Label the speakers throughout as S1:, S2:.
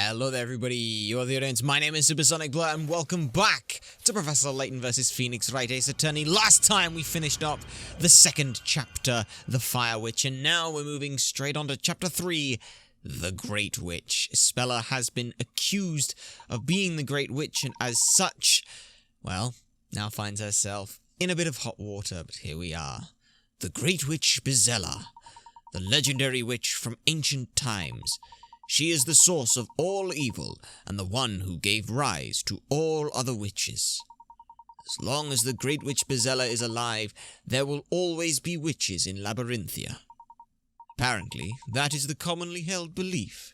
S1: Hello there everybody, you're the audience, my name is Supersonic Blur and welcome back to Professor Layton vs Phoenix Wright Ace Attorney. Last time we finished up the second chapter, the Fire Witch, and now we're moving straight on to chapter 3, the Great Witch. Spella has been accused of being the Great Witch and as such, well, now finds herself in a bit of hot water, but here we are. The Great Witch Bizella, the legendary witch from ancient times. She is the source of all evil, and the one who gave rise to all other witches. As long as the Great Witch Bizella is alive, there will always be witches in Labyrinthia. Apparently, that is the commonly held belief.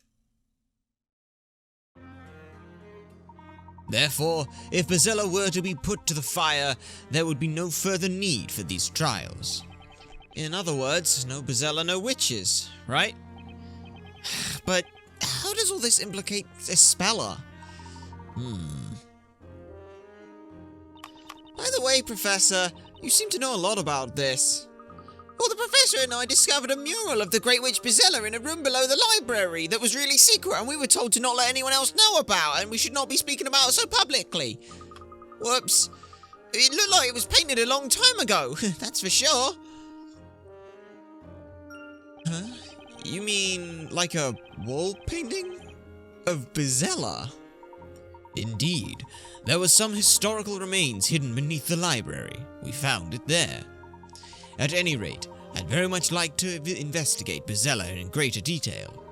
S1: Therefore, if Bizella were to be put to the fire, there would be no further need for these trials. In other words, no Bizella, no witches, right? But how does all this implicate Spella? By the way, Professor, you seem to know a lot about this. Well, the Professor and I discovered a mural of the Great Witch Bizella in a room below the library that was really secret, and we were told to not let anyone else know about, and we should not be speaking about it so publicly. Whoops. It looked like it was painted a long time ago, that's for sure. Huh? You mean like a wall painting of Bizella? Indeed, there were some historical remains hidden beneath the library. We found it there. At any rate, I'd very much like to investigate Bizella in greater detail.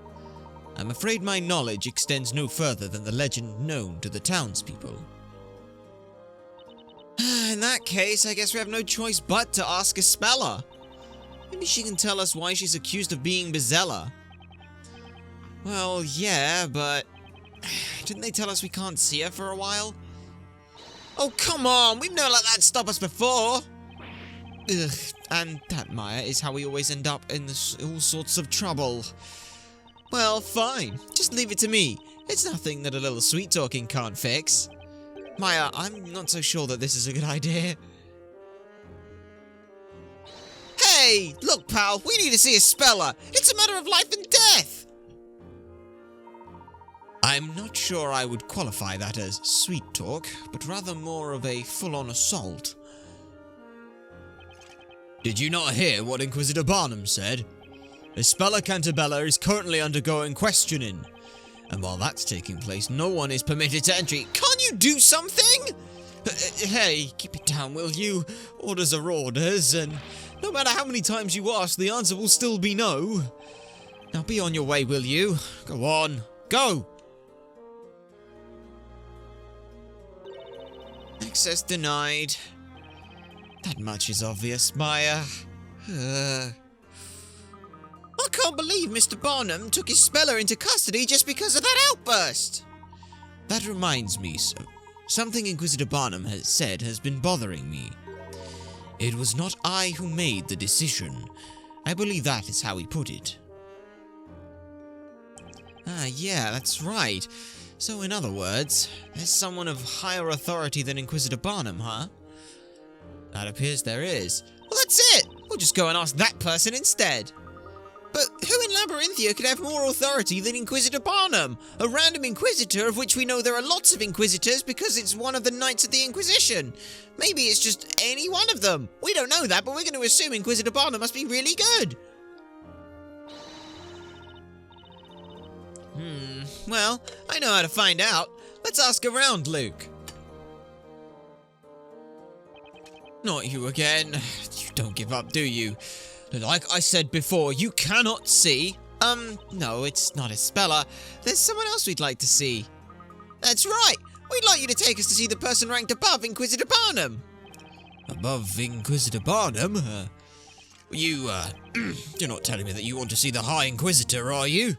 S1: I'm afraid my knowledge extends no further than the legend known to the townspeople. In that case, I guess we have no choice but to ask Spella. Maybe she can tell us why she's accused of being Bizella. Well, yeah, but didn't they tell us we can't see her for a while? Oh, come on! We've never let that stop us before! Ugh, and that, Maya, is how we always end up in all sorts of trouble. Well, fine. Just leave it to me. It's nothing that a little sweet-talking can't fix. Maya, I'm not so sure that this is a good idea. Hey, look, pal, we need to see a Spella. It's a matter of life and death. I'm not sure I would qualify that as sweet talk, but rather more of a full-on assault. Did you not hear what Inquisitor Barnum said? Spella Cantabella is currently undergoing questioning, and while that's taking place, no one is permitted to entry. Can't you do something? Hey, keep it down, will you? Orders are orders, and no matter how many times you ask, the answer will still be no. Now be on your way, will you? Go on. Go! Access denied. That much is obvious, Maya. I can't believe Mr. Barnum took his Spella into custody just because of that outburst. That reminds me, sir. Something Inquisitor Barnum has said has been bothering me. It was not I who made the decision. I believe that is how he put it. Ah, yeah, that's right. So in other words, there's someone of higher authority than Inquisitor Barnum, huh? That appears there is. Well, that's it! We'll just go and ask that person instead. But who in Labyrinthia could have more authority than Inquisitor Barnum? A random Inquisitor, of which we know there are lots of Inquisitors because it's one of the Knights of the Inquisition. Maybe it's just any one of them. We don't know that, but we're going to assume Inquisitor Barnum must be really good. Well, I know how to find out. Let's ask around, Luke. Not you again. You don't give up, do you? Like I said before, you cannot see. No, it's not a Spella. There's someone else we'd like to see. That's right. We'd like you to take us to see the person ranked above Inquisitor Barnum. Above Inquisitor Barnum? You're not telling me that you want to see the High Inquisitor, are you?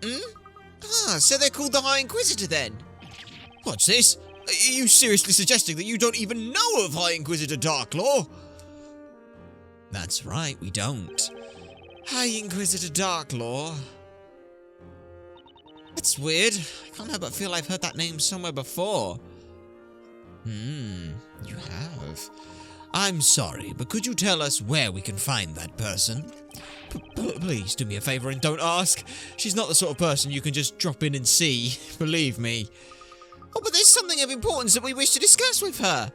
S1: Ah, so they're called the High Inquisitor then? What's this? Are you seriously suggesting that you don't even know of High Inquisitor Darklaw? That's right, we don't. High Inquisitor Darklaw. That's weird. I can't help but feel I've heard that name somewhere before. You have. I'm sorry, but could you tell us where we can find that person? Please do me a favor and don't ask. She's not the sort of person you can just drop in and see, believe me. Oh, but there's something of importance that we wish to discuss with her.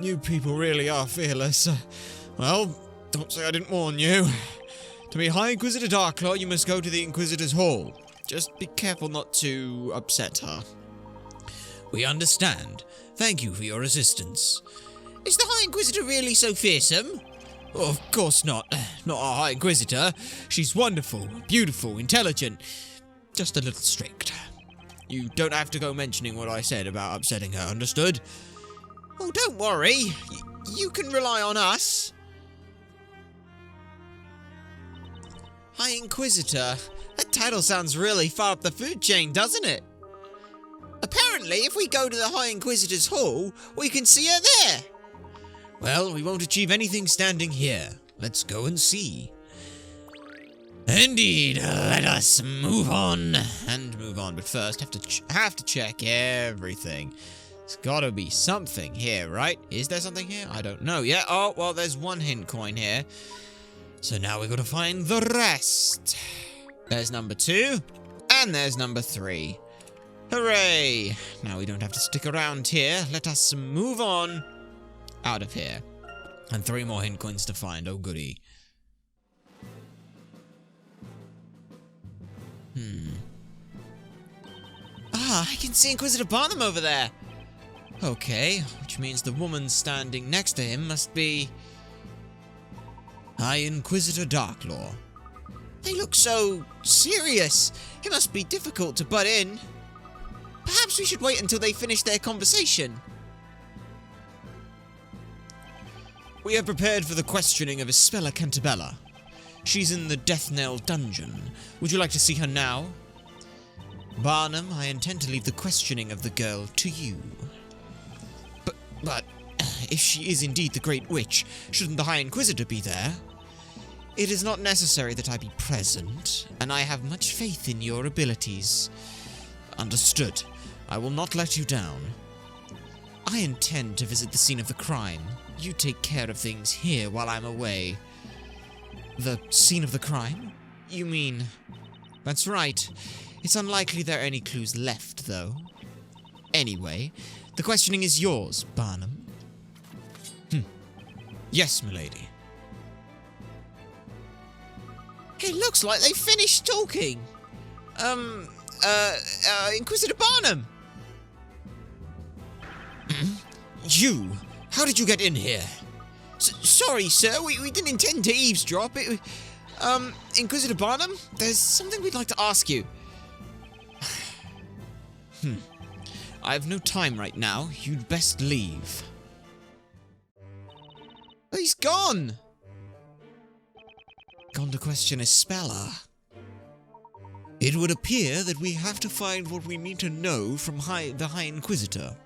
S1: You people really are fearless. Well, don't say I didn't warn you. To be High Inquisitor Darklaw, you must go to the Inquisitor's Hall. Just be careful not to upset her. We understand. Thank you for your assistance. Is the High Inquisitor really so fearsome? Oh, of course not. Not our High Inquisitor. She's wonderful, beautiful, intelligent. Just a little strict. You don't have to go mentioning what I said about upsetting her, understood? Oh, don't worry. You can rely on us. High Inquisitor. That title sounds really far up the food chain, doesn't it? Apparently, if we go to the High Inquisitor's Hall, we can see her there. Well, we won't achieve anything standing here. Let's go and see. Indeed, let us move on. But first, have to check everything. There's gotta be something here, right? Is there something here? I don't know yet. Oh, well, there's one hint coin here. So now we've got to find the rest. There's number 2, and there's number 3. Hooray! Now we don't have to stick around here. Let us move on out of here. And 3 more hint coins to find. Oh, goody. Ah, I can see Inquisitor Barnum over there. Okay, which means the woman standing next to him must be High Inquisitor Darklaw. They look so serious. It must be difficult to butt in. Perhaps we should wait until they finish their conversation. We are prepared for the questioning of Ispella Cantabella. She's in the Death Knell dungeon. Would you like to see her now? Barnum, I intend to leave the questioning of the girl to you. But, if she is indeed the Great Witch, shouldn't the High Inquisitor be there? It is not necessary that I be present, and I have much faith in your abilities. Understood. I will not let you down. I intend to visit the scene of the crime. You take care of things here while I'm away. The scene of the crime? You mean... That's right. It's unlikely there are any clues left, though. Anyway, the questioning is yours, Barnum. Yes, milady. It looks like they finished talking. Inquisitor Barnum! You! How did you get in here? Sorry, sir, we didn't intend to eavesdrop. Inquisitor Barnum, there's something we'd like to ask you. I have no time right now. You'd best leave. He's gone! Gone to question Ispella. It would appear that we have to find what we need to know from the High Inquisitor.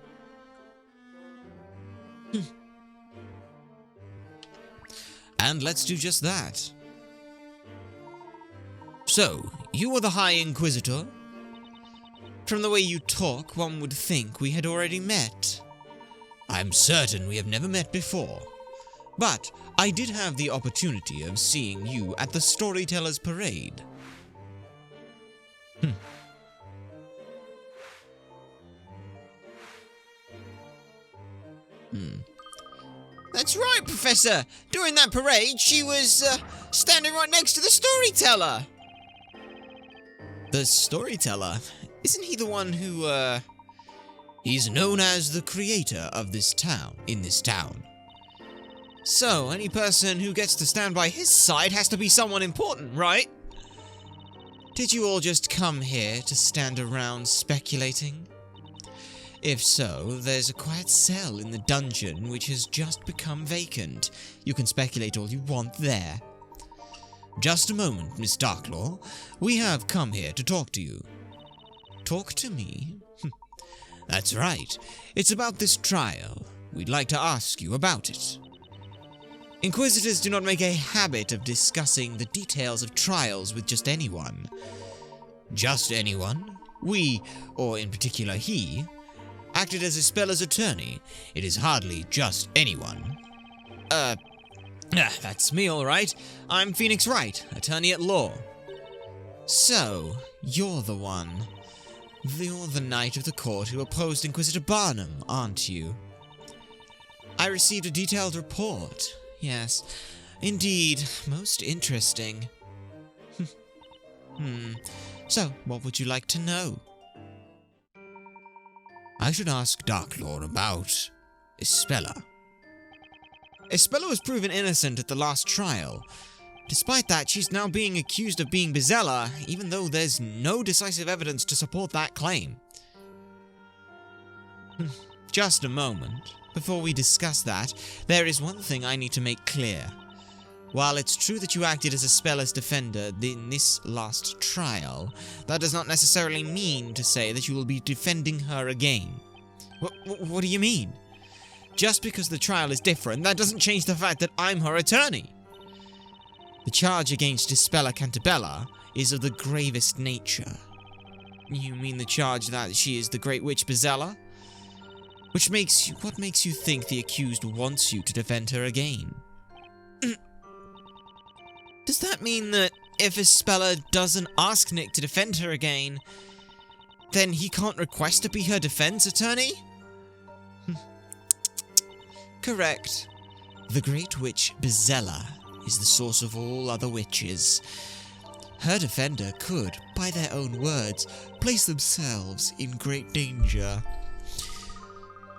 S1: And let's do just that. So, you are the High Inquisitor? From the way you talk, one would think we had already met. I'm certain we have never met before. But I did have the opportunity of seeing you at the Storyteller's Parade. That's right, Professor! During that parade, she was, standing right next to the Storyteller! The Storyteller? Isn't he the one who, He's known as the creator of this town, in this town. So, any person who gets to stand by his side has to be someone important, right? Did you all just come here to stand around speculating? If so, there's a quiet cell in the dungeon which has just become vacant. You can speculate all you want there. Just a moment, Miss Darklaw. We have come here to talk to you. Talk to me? That's right. It's about this trial. We'd like to ask you about it. Inquisitors do not make a habit of discussing the details of trials with just anyone. Just anyone? We, or in particular he, acted as Ispella's attorney. It is hardly just anyone. Ah, that's me, all right. I'm Phoenix Wright, attorney at law. So, you're the one. You're the knight of the court who opposed Inquisitor Barnum, aren't you? I received a detailed report. Yes, indeed, most interesting. So, what would you like to know? I should ask Darklaw about Espella. Espella was proven innocent at the last trial. Despite that, she's now being accused of being Bezella, even though there's no decisive evidence to support that claim. Just a moment. Before we discuss that, there is one thing I need to make clear. While it's true that you acted as Espella's defender in this last trial, that does not necessarily mean to say that you will be defending her again. What do you mean? Just because the trial is different, that doesn't change the fact that I'm her attorney. The charge against Espella Cantabella is of the gravest nature. You mean the charge that she is the Great Witch Bezella? What makes you think the accused wants you to defend her again? Does that mean that if Espella doesn't ask Nick to defend her again, then he can't request to be her defense attorney? Correct. The Great Witch Bezella is the source of all other witches. Her defender could, by their own words, place themselves in great danger.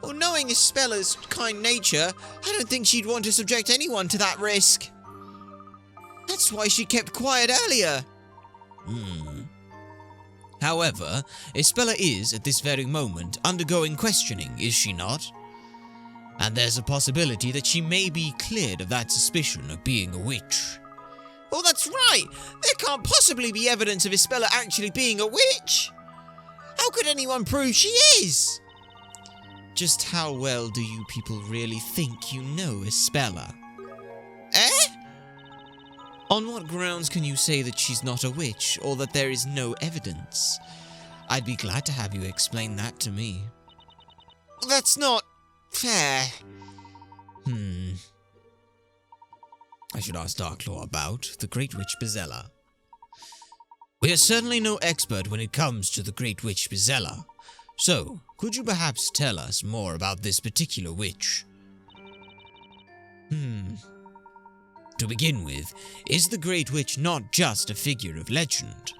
S1: Well, knowing Espella's kind nature, I don't think she'd want to subject anyone to that risk. That's why she kept quiet earlier. However, Espella is, at this very moment, undergoing questioning, is she not? And there's a possibility that she may be cleared of that suspicion of being a witch. Oh, that's right! There can't possibly be evidence of Espella actually being a witch! How could anyone prove she is? Just how well do you people really think you know Espella? Eh? On what grounds can you say that she's not a witch, or that there is no evidence? I'd be glad to have you explain that to me. That's not fair. I should ask Darklaw about the Great Witch Bezella. We are certainly no expert when it comes to the Great Witch Bezella, so could you perhaps tell us more about this particular witch? To begin with, is the Great Witch not just a figure of legend?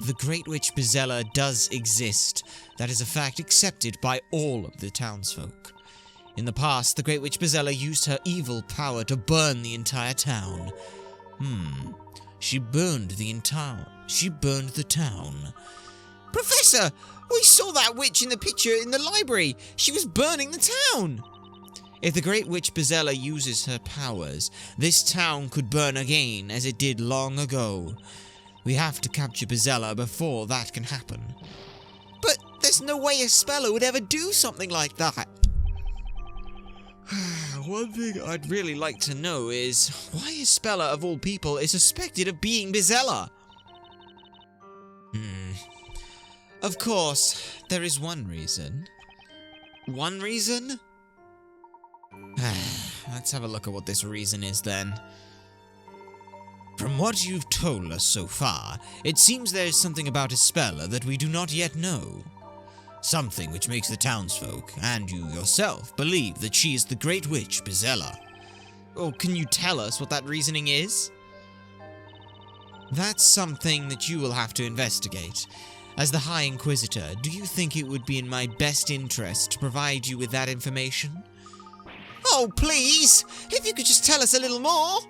S1: The Great Witch Bezella does exist. That is a fact accepted by all of the townsfolk. In the past, the Great Witch Bezella used her evil power to burn the entire town. She burned the town. Professor, we saw that witch in the picture in the library. She was burning the town. If the Great Witch Bezella uses her powers, this town could burn again as it did long ago. We have to capture Bezella before that can happen. But there's no way Espella would ever do something like that. One thing I'd really like to know is why Espella, of all people, is suspected of being Bezella. Of course, there is one reason. One reason? Let's have a look at what this reason is then. From what you've told us so far, it seems there is something about Espella that we do not yet know. Something which makes the townsfolk, and you yourself, believe that she is the Great Witch Bezella. Or can you tell us what that reasoning is? That's something that you will have to investigate. As the High Inquisitor, do you think it would be in my best interest to provide you with that information? Oh, please! If you could just tell us a little more!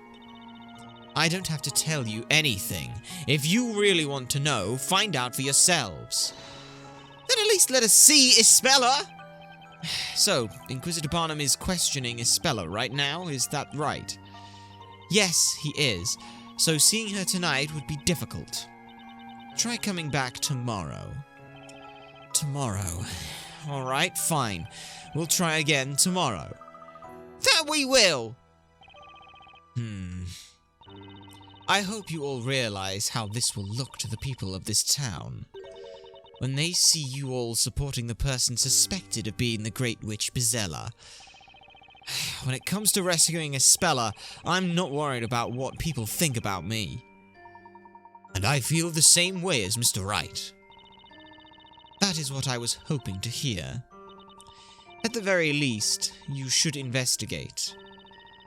S1: I don't have to tell you anything. If you really want to know, find out for yourselves. Then at least let us see Espella! So, Inquisitor Barnum is questioning Espella right now, is that right? Yes, he is. So seeing her tonight would be difficult. Try coming back tomorrow. Tomorrow. Alright, fine. We'll try again tomorrow. That we will! I hope you all realize how this will look to the people of this town. When they see you all supporting the person suspected of being the Great Witch Bezella, When it comes to rescuing Espella, I'm not worried about what people think about me. And I feel the same way as Mr. Wright. That is what I was hoping to hear. At the very least, you should investigate.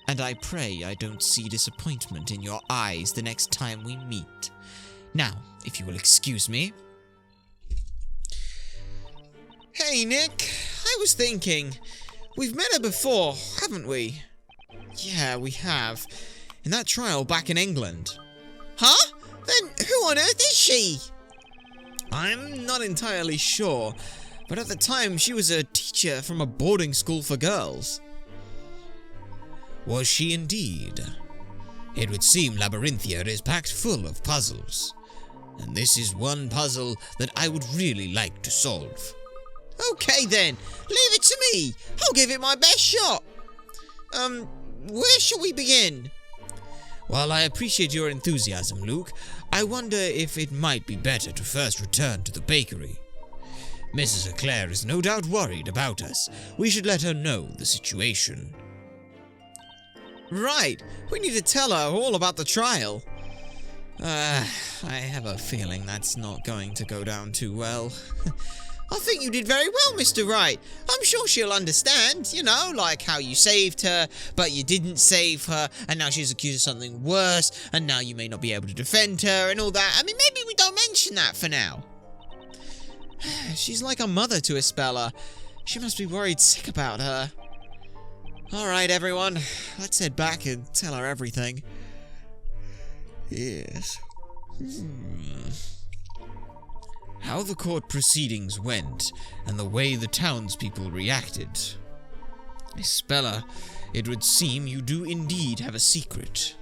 S1: And I pray I don't see disappointment in your eyes the next time we meet. Now, if you will excuse me. Hey, Nick. I was thinking, we've met her before, haven't we? Yeah, we have. In that trial back in England. Huh? Then who on earth is she? I'm not entirely sure, but at the time she was a teacher from a boarding school for girls. Was she indeed? It would seem Labyrinthia is packed full of puzzles, and this is one puzzle that I would really like to solve. Okay then, leave it to me. I'll give it my best shot. Where shall we begin? While I appreciate your enthusiasm, Luke, I wonder if it might be better to first return to the bakery. Mrs. Eclair is no doubt worried about us. We should let her know the situation. Right, we need to tell her all about the trial. I have a feeling that's not going to go down too well. I think you did very well, Mr. Wright. I'm sure she'll understand, you know, like how you saved her, but you didn't save her, and now she's accused of something worse, and now you may not be able to defend her, and all that. I mean, maybe we don't mention that for now. She's like a mother to Espella. She must be worried sick about her. Alright, everyone. Let's head back and tell her everything. Yes. How the court proceedings went, and the way the townspeople reacted. Espella, it would seem you do indeed have a secret.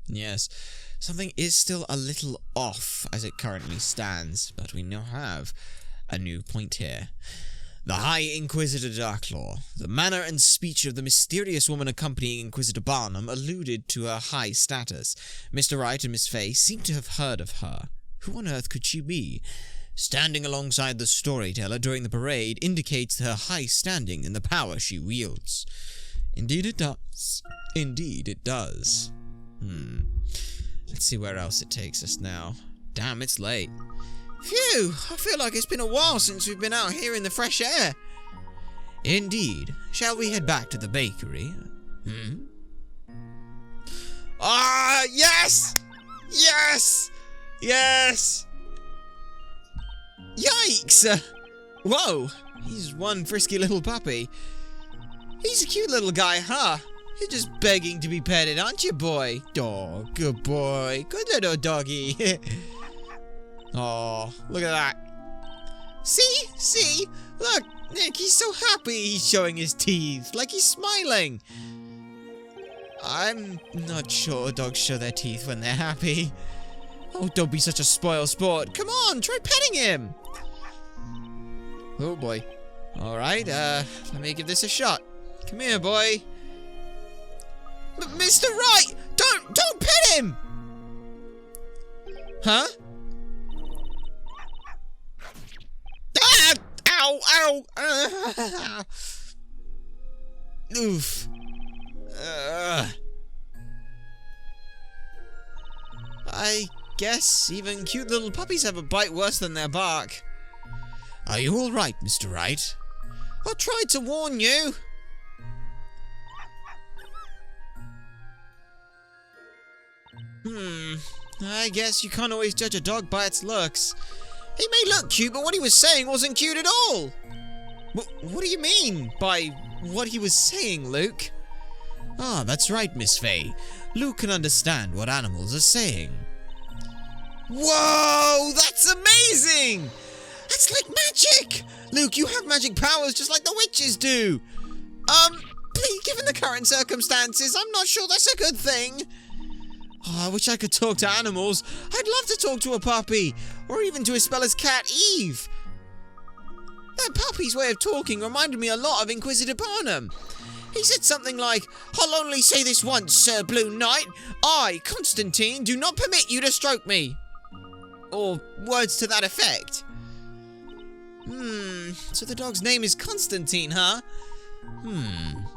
S1: Yes. Something is still a little off as it currently stands, but we now have a new point here. The High Inquisitor Darklaw. The manner and speech of the mysterious woman accompanying Inquisitor Barnum alluded to her high status. Mr. Wright and Miss Fay seem to have heard of her. Who on earth could she be? Standing alongside the storyteller during the parade indicates her high standing and the power she wields. Indeed it does. Indeed it does. Let's see where else it takes us now. Damn, it's late. Phew, I feel like it's been a while since we've been out here in the fresh air. Indeed. Shall we head back to the bakery? Yes! Yes! Yes! Yikes! Whoa, he's one frisky little puppy. He's a cute little guy, huh? You're just begging to be petted, aren't you, boy? Oh, good boy. Good little doggy. Oh, look at that. See? Look, Nick, he's so happy he's showing his teeth, like he's smiling. I'm not sure dogs show their teeth when they're happy. Oh, don't be such a spoil sport. Come on, try petting him. Oh, boy. All right, let me give this a shot. Come here, boy. Mr. Wright, don't pet him. Huh? Ow! Oof. I guess even cute little puppies have a bite worse than their bark. Are you all right, Mr. Wright? I tried to warn you. I guess you can't always judge a dog by its looks. He may look cute, but what he was saying wasn't cute at all. What do you mean by what he was saying, Luke? Ah, that's right, Miss Fay. Luke can understand what animals are saying. Whoa, that's amazing! That's like magic! Luke, you have magic powers just like the witches do. Please, given the current circumstances, I'm not sure that's a good thing. Oh, I wish I could talk to animals. I'd love to talk to a puppy, or even to Espella's cat, Eve. That puppy's way of talking reminded me a lot of Inquisitor Barnum. He said something like, "I'll only say this once, Sir Blue Knight. I, Constantine, do not permit you to stroke me." Or words to that effect. So the dog's name is Constantine, huh?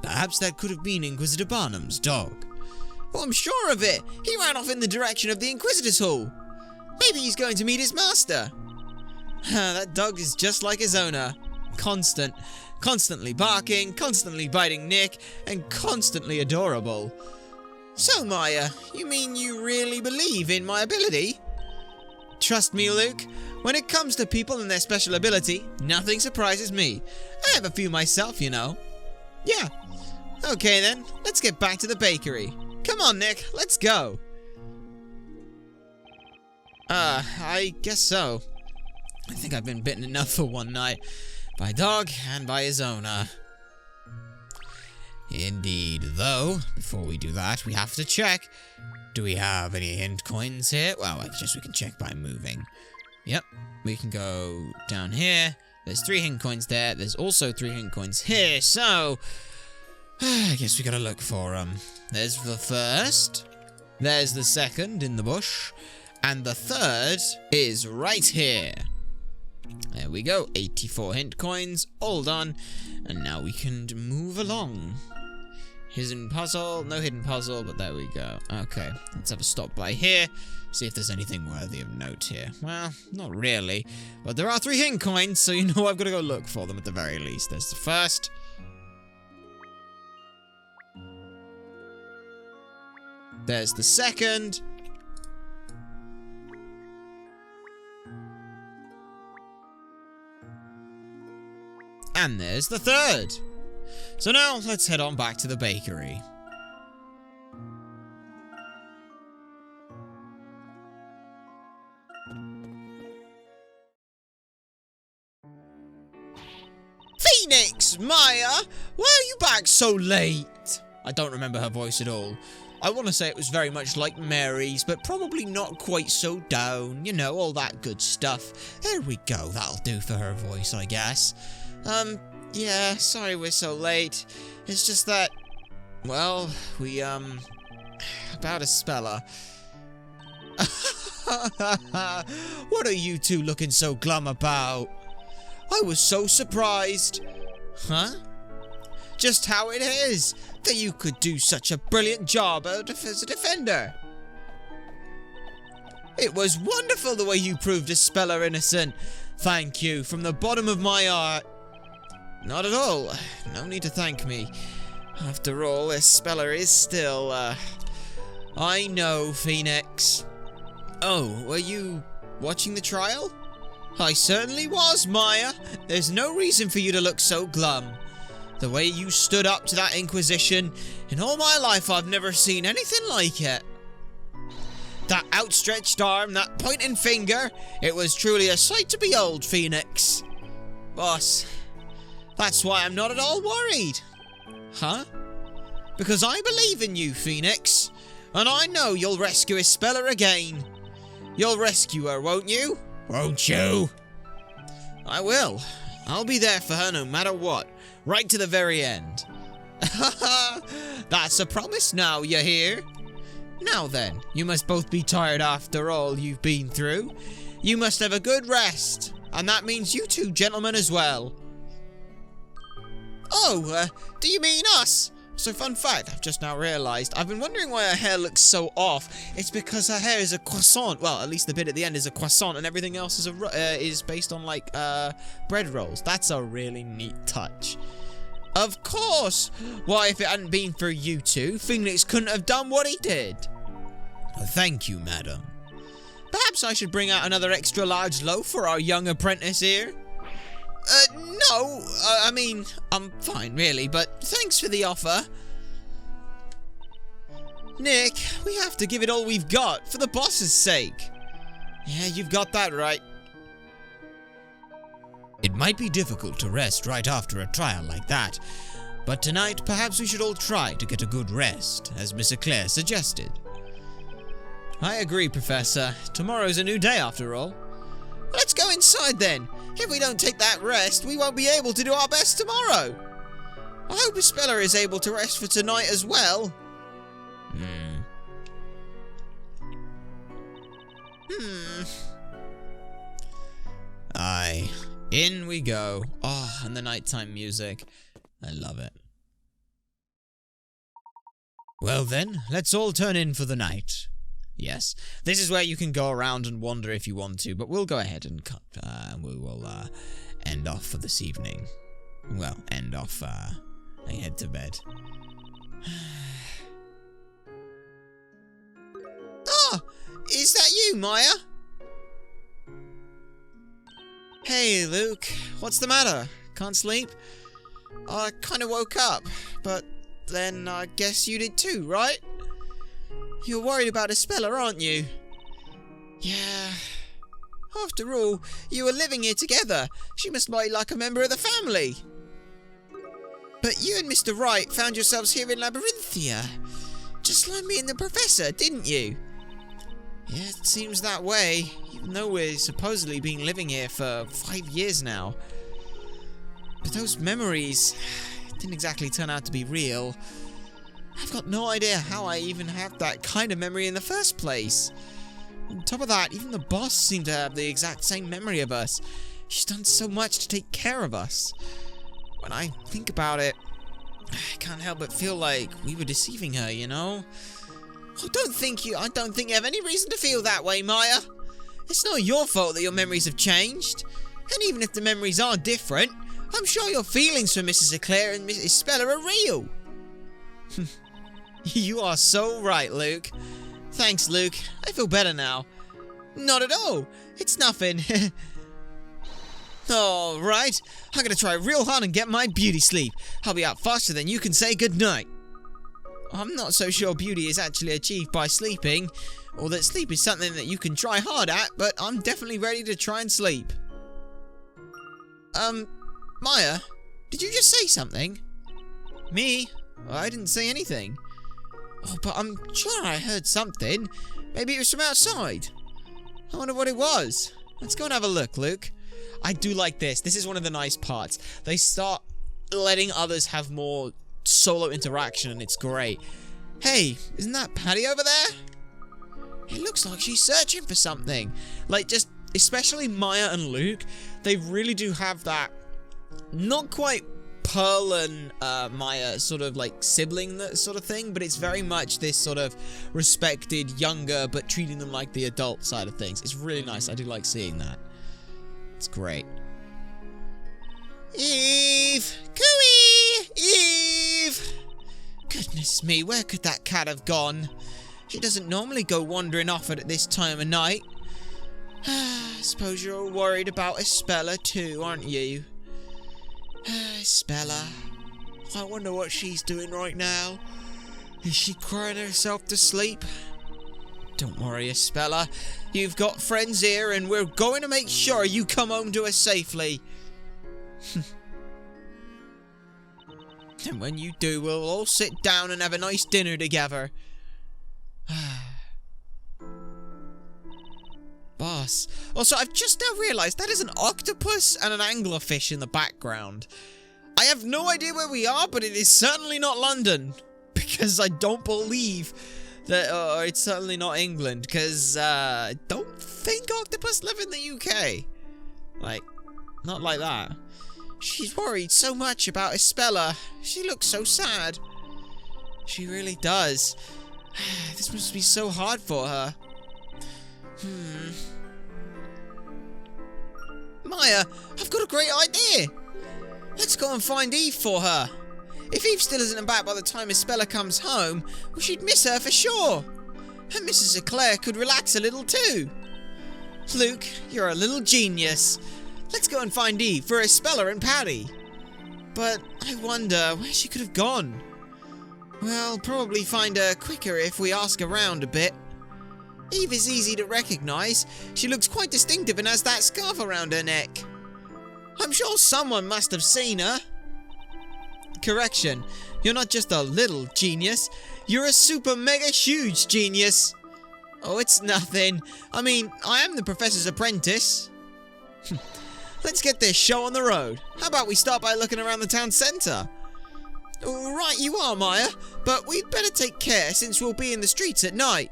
S1: Perhaps that could have been Inquisitor Barnum's dog. Well, I'm sure of it. He ran off in the direction of the Inquisitor's hall. Maybe he's going to meet his master. That dog is just like his owner. Constantly barking, constantly biting Nick, and constantly adorable. So, Maya, you mean you really believe in my ability? Trust me, Luke, when it comes to people and their special ability, nothing surprises me. I have a few myself, you know. Yeah. Okay then, let's get back to the bakery. Come on, Nick, let's go. I guess so. I think I've been bitten enough for one night. By a dog and by his owner. Indeed, though, before we do that, we have to check. Do we have any hint coins here? Well, I guess we can check by moving. Yep, we can go down here. There's 3 hint coins there. There's also 3 hint coins here, so I guess we gotta look for them. There's the first. There's the second in the bush. And the third is right here. There we go, 84 hint coins, all done, and now we can move along. Hidden puzzle, no hidden puzzle, but there we go. Okay, let's have a stop by here, see if there's anything worthy of note here. Well, not really, but there are 3 hint coins, so you know I've got to go look for them at the very least. There's the first. There's the second. And there's the third. So now, let's head on back to the bakery. Phoenix! Maya! Why are you back so late? I don't remember her voice at all. I want to say it was very much like Mary's, but probably not quite so down. You know, all that good stuff. There we go, that'll do for her voice, I guess. Yeah, sorry we're so late. It's just that, well, we, about a speller. What are you two looking so glum about? I was so surprised. Huh? Just how it is that you could do such a brilliant job as a defender. It was wonderful the way you proved a speller innocent. Thank you from the bottom of my heart. Not at all. No need to thank me. After all, this speller is still, I know, Phoenix. Oh, were you watching the trial? I certainly was, Maya. There's no reason for you to look so glum. The way you stood up to that Inquisition, in all my life I've never seen anything like it. That outstretched arm, that pointing finger, it was truly a sight to behold, Phoenix. Boss, that's why I'm not at all worried. Huh? Because I believe in you, Phoenix, and I know you'll rescue Ispeller again. You'll rescue her, won't you? Won't you? I will. I'll be there for her no matter what, right to the very end. That's a promise now, you hear? Now then, you must both be tired after all you've been through. You must have a good rest, and that means you two gentlemen as well. Oh, do you mean us? So fun fact, I've just now realised, I've been wondering why her hair looks so off. It's because her hair is a croissant. Well, at least the bit at the end is a croissant and everything else is based on, like, bread rolls. That's a really neat touch. Of course! Why, if it hadn't been for you two, Phoenix couldn't have done what he did. Thank you, madam. Perhaps I should bring out another extra large loaf for our young apprentice here? No, I mean, I'm fine, really, but thanks for the offer. Nick, we have to give it all we've got, for the boss's sake. Yeah, you've got that right. It might be difficult to rest right after a trial like that, but tonight perhaps we should all try to get a good rest, as Miss Eclair suggested. I agree, Professor. Tomorrow's a new day after all. Let's go inside then. If we don't take that rest, we won't be able to do our best tomorrow. I hope Ispeller is able to rest for tonight as well. Aye, In we go. Oh, and the nighttime music. I love it. Well then, let's all turn in for the night. Yes, this is where you can go around and wander if you want to, but we'll go ahead and cut. We will end off for this evening. Well, end off, I head to bed. Ah! Is that you, Maya? Hey, Luke. What's the matter? Can't sleep? I kinda woke up, but then I guess you did too, right? You're worried about Espella, aren't you? Yeah. After all, you were living here together. She must be like a member of the family. But you and Mr. Wright found yourselves here in Labyrinthia. Just like me and the Professor, didn't you? Yeah, it seems that way, even though we're supposedly been living here for 5 years now. But those memories didn't exactly turn out to be real. I've got no idea how I even have that kind of memory in the first place. On top of that, even the boss seemed to have the exact same memory of us. She's done so much to take care of us. When I think about it, I can't help but feel like we were deceiving her, you know? I don't think you have any reason to feel that way, Maya. It's not your fault that your memories have changed. And even if the memories are different, I'm sure your feelings for Mrs. Eclair and Mrs. Speller are real. You are so right, Luke. Thanks, Luke. I feel better now. Not at all. It's nothing. Alright, I'm gonna try real hard and get my beauty sleep. I'll be out faster than you can say goodnight. I'm not so sure beauty is actually achieved by sleeping, or that sleep is something that you can try hard at, but I'm definitely ready to try and sleep. Maya, did you just say something? Me? I didn't say anything. Oh, but I'm sure I heard something. Maybe it was from outside. I wonder what it was. Let's go and have a look, Luke. I do like this. This is one of the nice parts. They start letting others have more solo interaction, and it's great. Hey, isn't that Patty over there? It looks like she's searching for something. Like, just, especially Maya and Luke, they really do have that, not quite Pearl and Maya sort of like sibling sort of thing, but it's very much this sort of respected younger but treating them like the adult side of things. It's really nice. I do like seeing that. It's great. Eve! Cooey! Eve! Goodness me, where could that cat have gone? She doesn't normally go wandering off at this time of night. I suppose you're all worried about Espella too, aren't you? Espella. I wonder what she's doing right now. Is she crying herself to sleep? Don't worry, Espella. You've got friends here, and we're going to make sure you come home to us safely. And when you do, we'll all sit down and have a nice dinner together. Boss. Also, I've just now realised that is an octopus and an anglerfish in the background. I have no idea where we are, but it is certainly not London. Because I don't believe that, it's certainly not England. Because, I don't think octopus live in the UK. Like, not like that. She's worried so much about Espella. She looks so sad. She really does. This must be so hard for her. Maya, I've got a great idea. Let's go and find Eve for her. If Eve still isn't back by the time Espella comes home, well, she'd miss her for sure. And Mrs. Eclair could relax a little too. Luke, you're a little genius. Let's go and find Eve for Espella and Patty. But I wonder where she could have gone. We'll probably find her quicker if we ask around a bit. Eve is easy to recognise. She looks quite distinctive and has that scarf around her neck. I'm sure someone must have seen her. Correction, you're not just a little genius, you're a super mega huge genius. Oh, it's nothing. I mean, I am the Professor's apprentice. Let's get this show on the road. How about we start by looking around the town centre? Right you are, Maya, but we'd better take care since we'll be in the streets at night.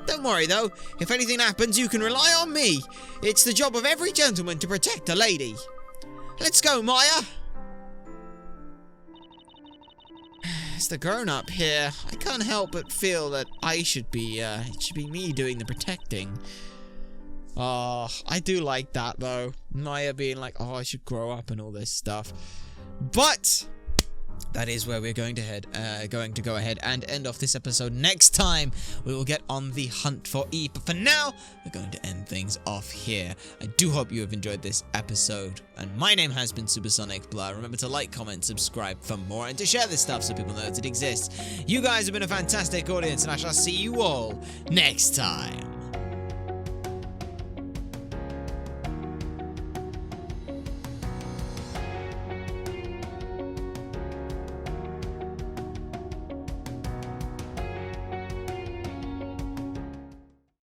S1: Don't worry though, if anything happens you can rely on me. It's the job of every gentleman to protect a lady. Let's go, Maya! As the grown-up here, I can't help but feel that it should be me doing the protecting. Oh, I do like that, though. Maya being like, oh, I should grow up and all this stuff. But that is where we're going to go ahead and end off this episode. Next time, we will get on the hunt for E. But for now, we're going to end things off here. I do hope you have enjoyed this episode. And my name has been Supersonic Blur. Remember to like, comment, subscribe for more, and to share this stuff so people know that it exists. You guys have been a fantastic audience, and I shall see you all next time.